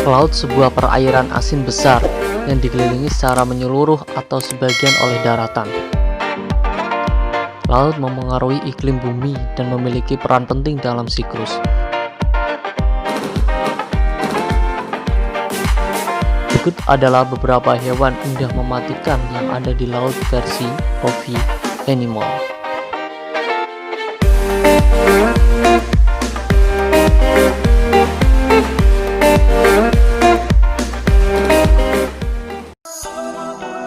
Laut sebuah perairan asin besar yang dikelilingi secara menyeluruh atau sebagian oleh daratan. Laut memengaruhi iklim bumi dan memiliki peran penting dalam siklus. Berikut adalah beberapa hewan indah mematikan yang ada di laut versi Rovi Animal.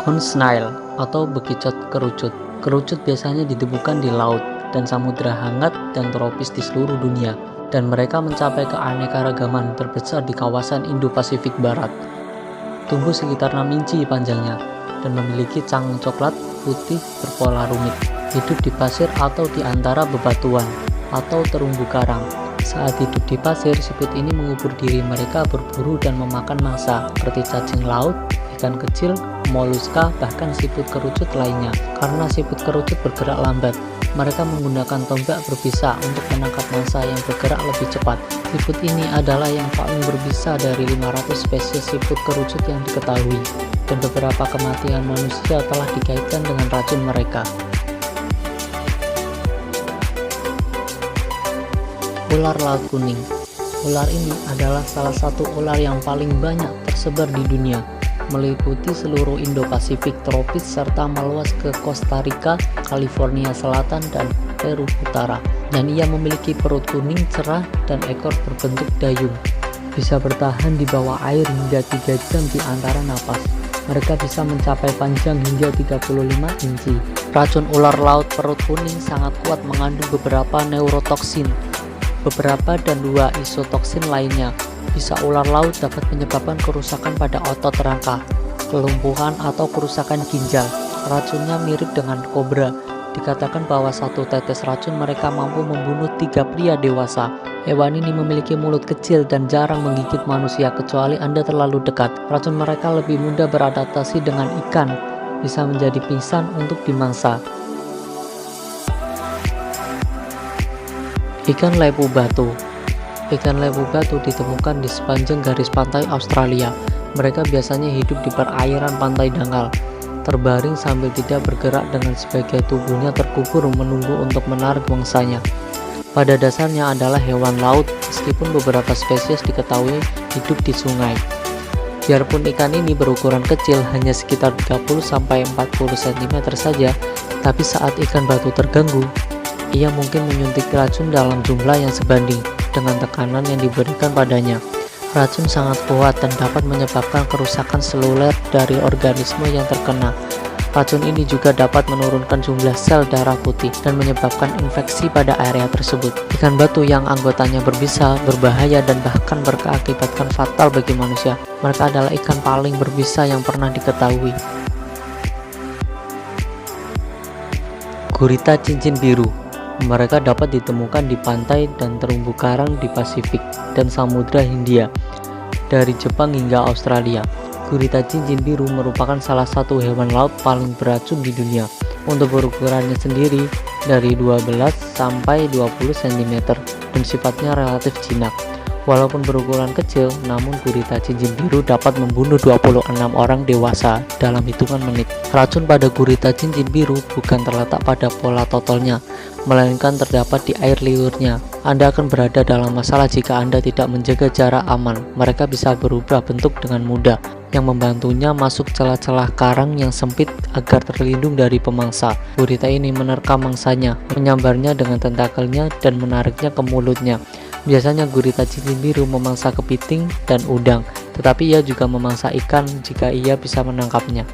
Conch snail atau bekicot kerucut. Kerucut biasanya ditemukan di laut dan samudera hangat dan tropis di seluruh dunia, dan mereka mencapai keanekaragaman terbesar di kawasan Indo-Pasifik Barat. Tumbuh sekitar 6 inci panjangnya dan memiliki cangkang coklat putih berpola rumit. Hidup di pasir atau di antara bebatuan atau terumbu karang. Saat hidup di pasir, siput ini mengubur diri mereka berburu dan memakan mangsa seperti cacing laut, ikan kecil, moluska, bahkan siput kerucut lainnya. Karena siput kerucut bergerak lambat, mereka menggunakan tombak berbisa untuk menangkap mangsa yang bergerak lebih cepat. Siput ini adalah yang paling berbisa dari 500 spesies siput kerucut yang diketahui, dan beberapa kematian manusia telah dikaitkan dengan racun mereka. Ular laut kuning. Ular ini adalah salah satu ular yang paling banyak tersebar di dunia, meliputi seluruh Indo-Pasifik tropis serta meluas ke Costa Rica, California Selatan, dan Peru Utara. Dan ia memiliki perut kuning cerah dan ekor berbentuk dayung. Bisa bertahan di bawah air hingga 3 jam di antara napas. Mereka bisa mencapai panjang hingga 35 inci. Racun ular laut perut kuning sangat kuat, mengandung beberapa neurotoksin. Beberapa dan 2 isotoksin lainnya. Bisa ular laut dapat menyebabkan kerusakan pada otot rangka, kelumpuhan, atau kerusakan ginjal. Racunnya mirip dengan kobra. Dikatakan bahwa satu tetes racun mereka mampu membunuh 3 pria dewasa. Hewan ini memiliki mulut kecil dan jarang menggigit manusia kecuali Anda terlalu dekat. Racun mereka lebih mudah beradaptasi dengan ikan, bisa menjadi pingsan untuk dimangsa. Ikan lepu batu. Ikan lepu batu ditemukan di sepanjang garis pantai Australia. Mereka biasanya hidup di perairan pantai dangkal, terbaring sambil tidak bergerak dengan sebagian tubuhnya terkubur menunggu untuk menarik mangsanya. Pada dasarnya adalah hewan laut, meskipun beberapa spesies diketahui hidup di sungai. Biarpun ikan ini berukuran kecil, hanya sekitar 30-40 cm saja, tapi saat ikan batu terganggu, ia mungkin menyuntik racun dalam jumlah yang sebanding dengan tekanan yang diberikan padanya. Racun sangat kuat dan dapat menyebabkan kerusakan seluler dari organisme yang terkena. Racun ini juga dapat menurunkan jumlah sel darah putih dan menyebabkan infeksi pada area tersebut. Ikan batu yang anggotanya berbisa, berbahaya, dan bahkan berakibatkan fatal bagi manusia. Mereka adalah ikan paling berbisa yang pernah diketahui. Gurita cincin biru. Mereka dapat ditemukan di pantai dan terumbu karang di Pasifik dan Samudra Hindia, dari Jepang hingga Australia. Gurita cincin biru merupakan salah satu hewan laut paling beracun di dunia. Untuk berukurannya sendiri dari 12 sampai 20 cm dan sifatnya relatif jinak. Walaupun berukuran kecil, namun gurita cincin biru dapat membunuh 26 orang dewasa dalam hitungan menit. Racun pada gurita cincin biru bukan terletak pada pola totolnya, melainkan terdapat di air liurnya. Anda akan berada dalam masalah jika Anda tidak menjaga jarak aman. Mereka bisa berubah bentuk dengan mudah, yang membantunya masuk celah-celah karang yang sempit agar terlindung dari pemangsa. Gurita ini menerkam mangsanya, menyambarnya dengan tentakelnya, dan menariknya ke mulutnya. Biasanya gurita cincin biru memangsa kepiting dan udang, tetapi ia juga memangsa ikan jika ia bisa menangkapnya.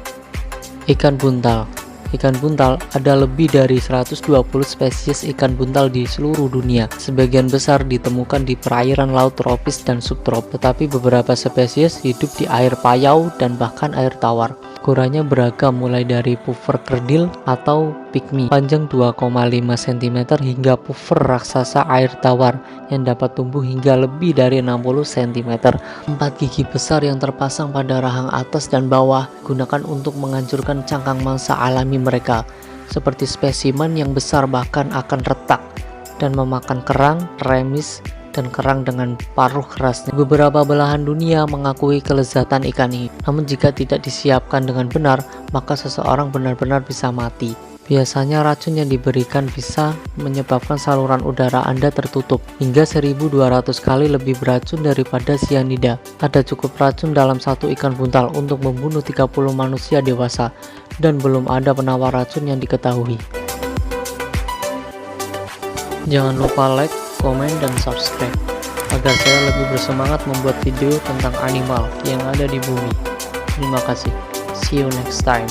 Ikan buntal. Ikan buntal, ada lebih dari 120 spesies ikan buntal di seluruh dunia. Sebagian besar ditemukan di perairan laut tropis dan subtropis, tetapi beberapa spesies hidup di air payau dan bahkan air tawar. Ukurannya beragam, mulai dari puffer kerdil atau pygmy panjang 2,5 cm hingga puffer raksasa air tawar yang dapat tumbuh hingga lebih dari 60 cm. 4 gigi besar yang terpasang pada rahang atas dan bawah digunakan untuk menghancurkan cangkang mangsa alami mereka. Seperti spesimen yang besar bahkan akan retak dan memakan kerang, remis, dan kerang dengan paruh kerasnya. Beberapa belahan dunia mengakui kelezatan ikan ini, namun jika tidak disiapkan dengan benar, maka seseorang benar-benar bisa mati. Biasanya racun yang diberikan bisa menyebabkan saluran udara Anda tertutup hingga 1200 kali lebih beracun daripada sianida. Ada cukup racun dalam satu ikan buntal untuk membunuh 30 manusia dewasa, dan belum ada penawar racun yang diketahui. Jangan lupa like, komen, dan subscribe agar saya lebih bersemangat membuat video tentang animal yang ada di bumi. Terima kasih. See you next time.